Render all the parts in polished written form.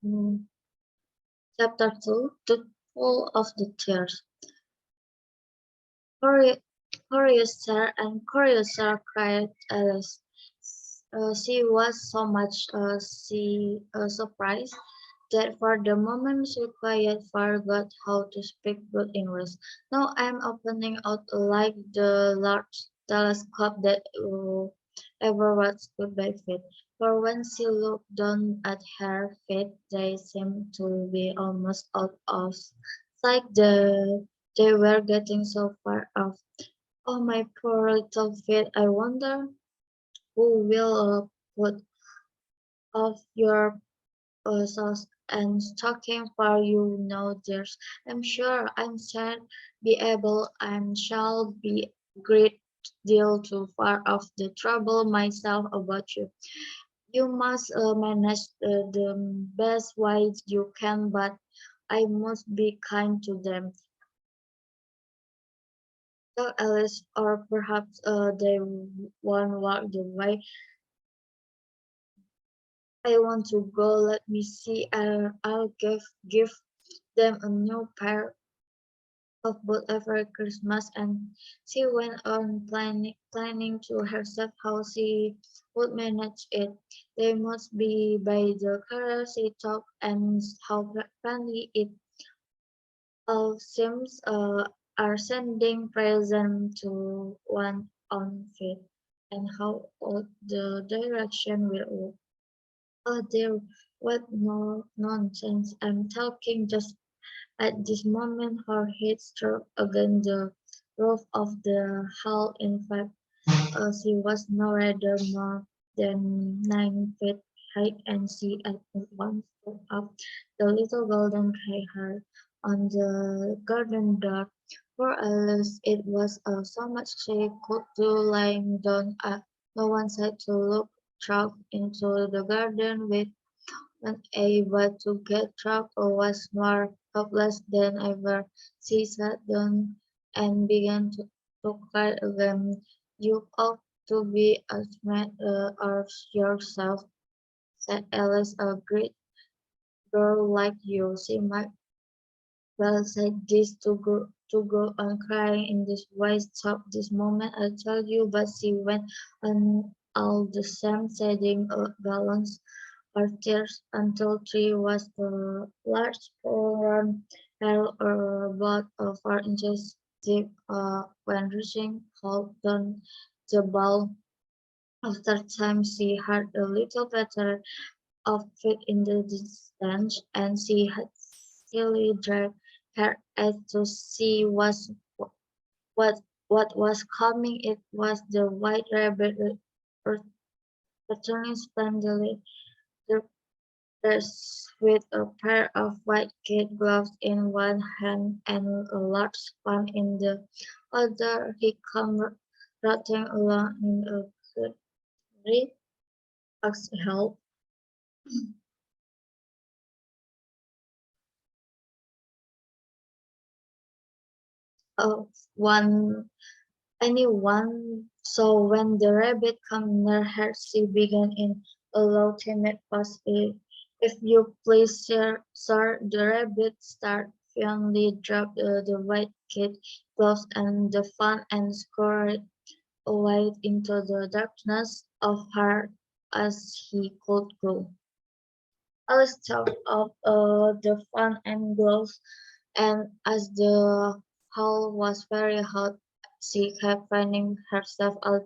Mm, Chapter 2, The Fall of the Tears. Curi- Curiouser and curiouser cried Alice. She was so much surprised that for the moment she quite forgot how to speak good English. Now I'm opening out like the large telescope that ever was good by feet. For when she looked down at her feet, they seemed to be almost out of sight. They were getting so far off. Oh, my poor little feet! I wonder who will put off your sauce and stocking for you know dears. I'm sure I'm shall be able and shall be great deal too far off the trouble myself about you. You must manage the best way you can, but I must be kind to them. Tell Alice, or perhaps they won't walk the way I want to go. Let me see. I'll give them a new pair of both every Christmas, and she went on planning to herself how she would manage it. They must be by the color she talked and how friendly it all seems. Are sending present to one on feet, and how odd the direction will look. Oh dear, what nonsense! I'm talking just at this moment her head struck against the roof of the hall. In fact, she was no rather more than 9 feet high, and she at once took up the little golden gray hair on the garden door. For Alice, it was so much she could do lying down at no one side to look out into the garden with unable to get drunk or was more helpless than ever. She sat down and began to cry again. You ought to be ashamed of yourself, said Alice. A great girl like you. She might well say this to go on crying in this way. Stop this moment, I tell you. But she went on all the same, shedding gallons tears until she was a large round hell or about 4 inches deep when reaching hold on the ball. After time she heard a little patter of feet in the distance, and she had silly dragged her eyes to see what what was coming. It was the white rabbit returning splendidly dressed with a pair of white kid gloves in one hand and a large sponge in the other. He came trotting along in a great exhale of one anyone. So when the rabbit came near her, she began in a low, timid voice. If you please, sir, the rabbit started finally dropped the white kid gloves and the fan and scurried away into the darkness of her as he could go. Alice took up the fan and gloves, and as the hall was very hot, she kept finding herself out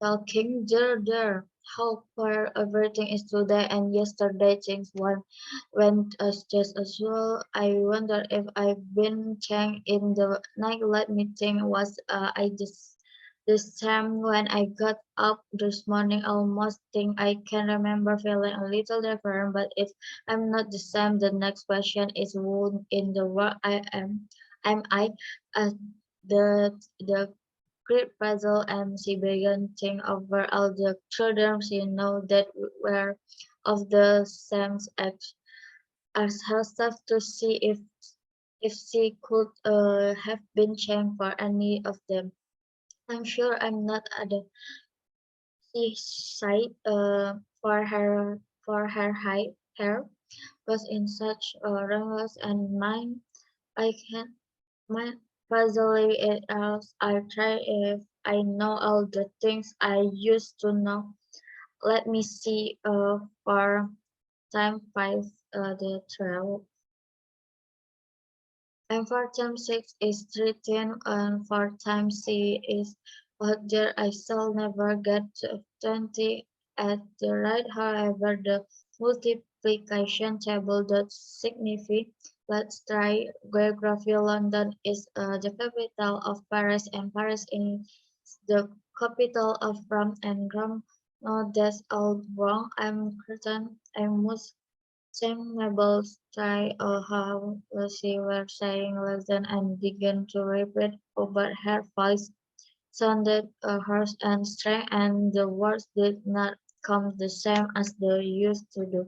talking, there, how queer everything is today, and yesterday things went as just as usual. I wonder if I've been changed in the night. Let me think. Was I this time when I got up this morning? Almost think I can remember feeling a little different, but if I'm not the same, the next question is who in the world I am. Am I? Uh, the great puzzle, and she began to think over all the children she knew that were of the same age as herself to see if she could have been changed for any of them. I'm sure I'm not at the seaside for her high hair. was in such a restless and mind I can my puzzling it out. I try if I know all the things I used to know. Let me see for time five the travel. And for time six is 13 and for time C is out there I shall never get to 20 at the right. However, the multiplication table does signify. Let's try geography. London is the capital of Paris and Paris is the capital of Rome and Rome. No, that's all wrong. I'm certain I must some neighbors tried how she was saying listen and began to repeat over her voice sounded harsh and strange and the words did not come the same as they used to do.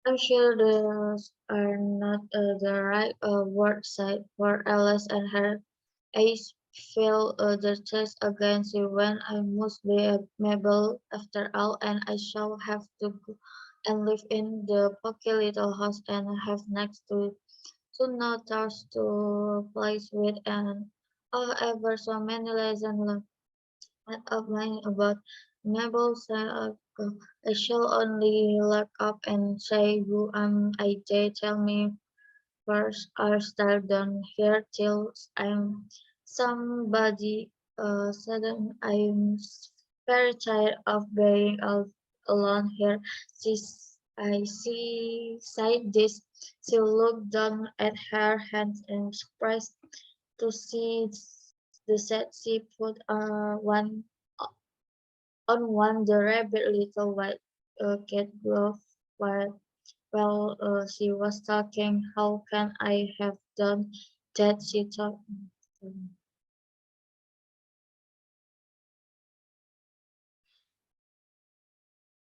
I'm sure those are not the right word said for Alice and her eyes feel the test against you when I must be a Mabel after all and I shall have to go and live in the poky little house and have next to no touch to place with and ever so many lessons learned of mine about Mabel said I shall only look up and say who am I they tell me first I start down here till I'm somebody sudden very tired of being alone here. I see sighed this. She looked down at her hands and surprised to see the set she put on one the rabbit little white cat glove while she was talking. How can I have done that? She thought.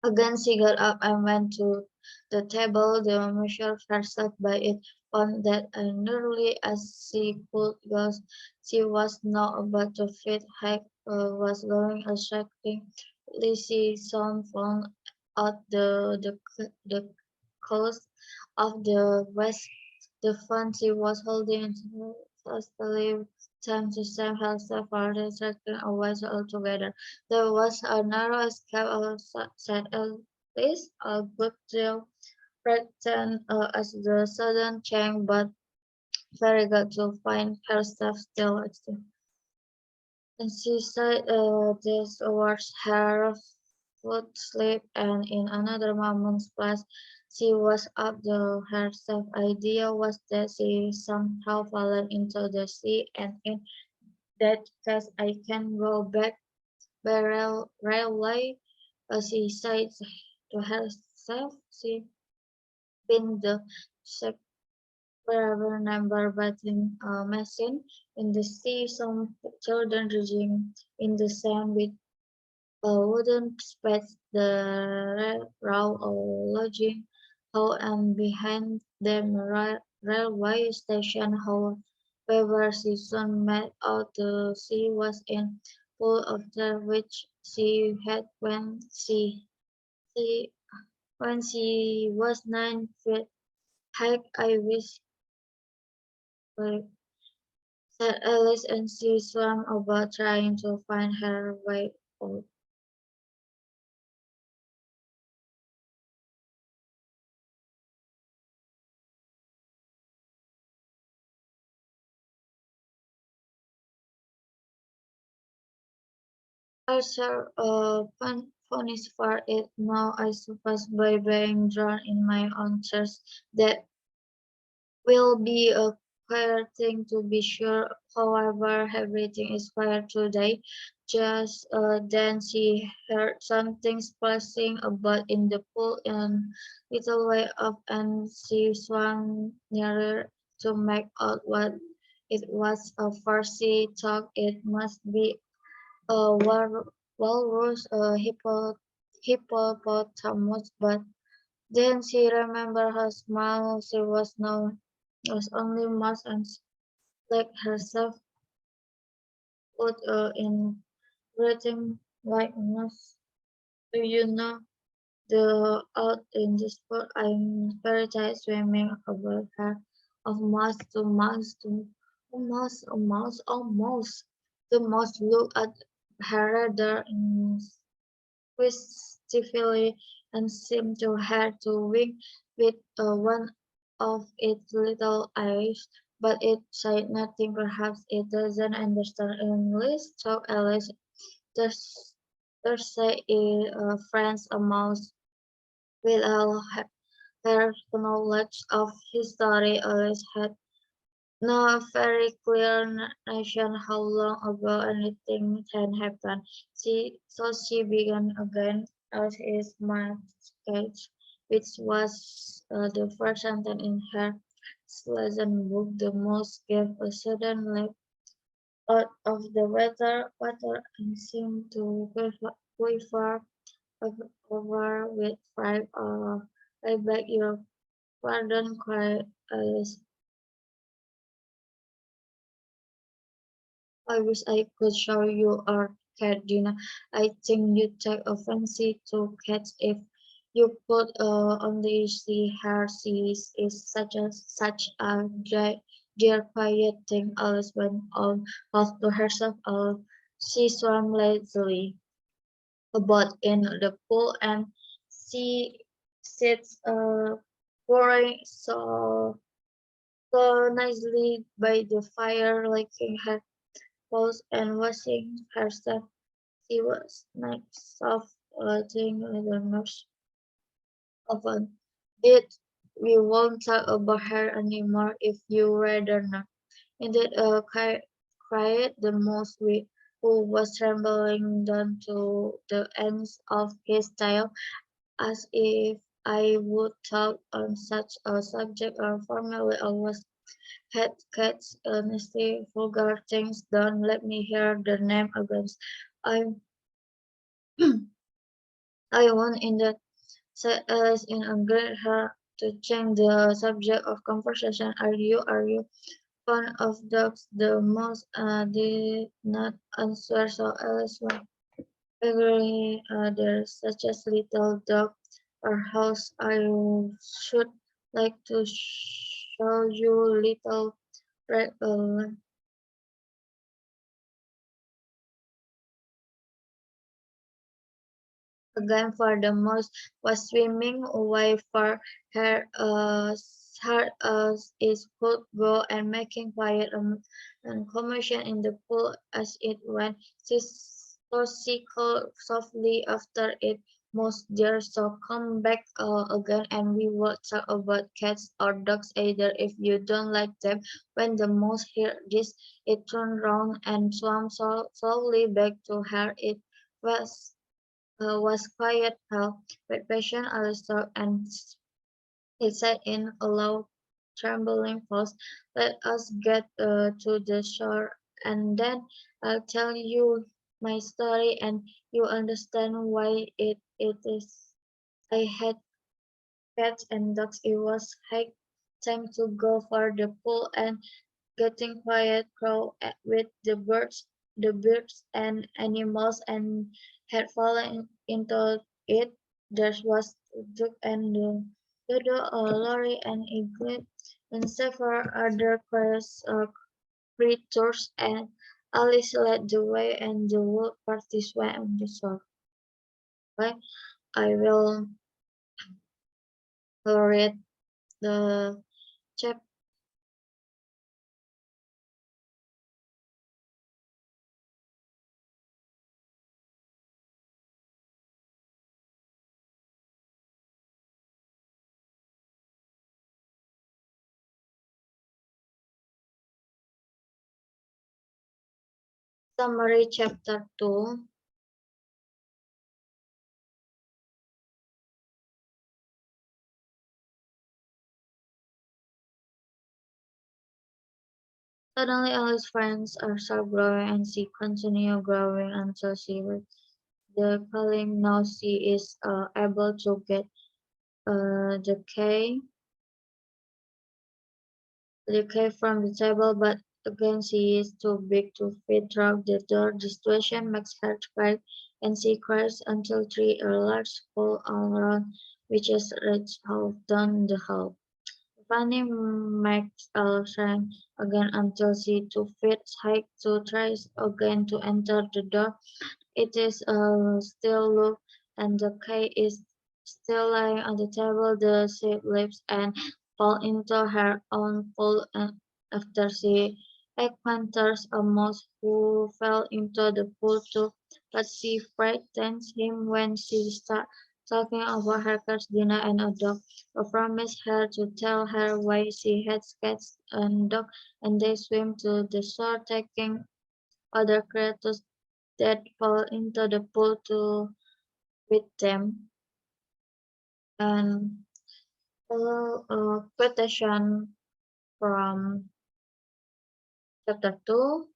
Again she got up and went to the table. The measured herself by it, found that nearly as she could go, she was now about to fit. Heck was going a shaking. She soon found out the coast of the west. The fund she was holding hastily time to save herself from taking away altogether. There was a narrow escape of said at least a good deal threatened as the sudden change, but very glad to find herself still extinct. And she said this towards her foot slip, and in another moment's place she was up. Her self idea was that she somehow fallen into the sea, and in that case I can go back by railway. She said to herself. She pinned the wherever number batting machine in the sea. Some children dredging in the sand with a wooden spades, the row or lodging hall, and behind them railway station. However, she soon made out the sea was in full of water, which she had she when she was 9 feet high. I wish, uh, said Alice, and she swam about trying to find her way out. Also, punished for it now, I suppose, by being drowned in my own thirst. That will be a queer thing to be sure. However, everything is quiet today. Just then she heard something splashing about in the pool and little way up, and she swam nearer to make out what it was. First she thought it must be a walrus, a hippopotamus, but then she remembered her smile. She was only mouse and like herself put in breathing whiteness. Do you know? The out in the sport, I'm very tired swimming about her, of mouse to mouse to almost. The mouse looked at her rather inquisitively and seemed to her to wink with one of its little eyes, but it said nothing. Perhaps it doesn't understand English, so Alice just say friends a mouse with all her knowledge of history. Alice had no very clear notion how long ago anything had happened. So she began again as is my sketch, which was the first sentence in her lesson book. The mouse gave a sudden leap out of the water and seemed to quiver over with fright. I beg your pardon, cried Alice. I wish I could show you our cat, Dina. I think you'd take a fancy to cats if you could only see her. She is such a dear quiet thing. Alice went on, half to herself. She swam lazily about in the pool, and she sits pouring so nicely by the fire, licking her paws and washing herself. She was nice, soft, thing with a nurse oven. Did we won't talk about her anymore if you rather not. Indeed, cried the mouse who was trembling down to the ends of his tail, as if I would talk on such a subject or formerly always had cats nasty vulgar things. Don't let me hear the name again. I I want in that said Alice in a great hurry to change the subject of conversation. Are you fond of dogs? The mouse did not answer, so Alice went angry. There's such a little dog or house. I should like to show you little red again for the mouse was swimming away for her as hard as it could go and making quiet and commotion in the pool as it went. So she called softly after it, most dear, so come back again and we will talk about cats or dogs either if you don't like them. When the mouse heard this, it turned round and swam slowly back to her. It was quiet how with patient Alistair and he said in a low, trembling voice, "Let us get to the shore, and then I'll tell you my story, and you understand why it is. I had cats and dogs. It was high time to go for the pool and getting quiet crow with the birds and animals and had fallen into it. There was Duke and Dodo, Lorry and Eagle and several other creatures, and Alice led the way and the whole party swam on the shore. Okay? I will read the chapter summary chapter 2. Suddenly Alice's friends are start growing and she continue growing until she reaches the calling. Now she is able to get the key from the table, but again she is too big to fit through the door. The situation makes her cry and she cries until three large fall around, which is reach half down the hall. Fanny makes a sign again until she 2 feet high to try again to enter the door. It is still locked, and the key is still lying on the table. The she leaps and falls into her own pool, and after she encounters a mouse who fell into the pool too, but she frightens him when she starts talking about her cat's dinner and a dog. I promised her to tell her why she hates cats and dogs, and they swim to the shore, taking other creatures that fall into the pool to with them. And quotation from chapter 2.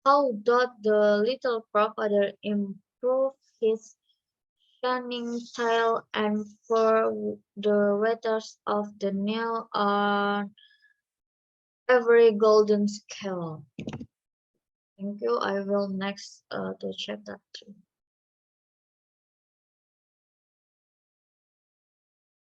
How doth the little crocodile improve his shining tail and for the waters of the Nile on every golden scale? Thank you. I will next to chapter 3.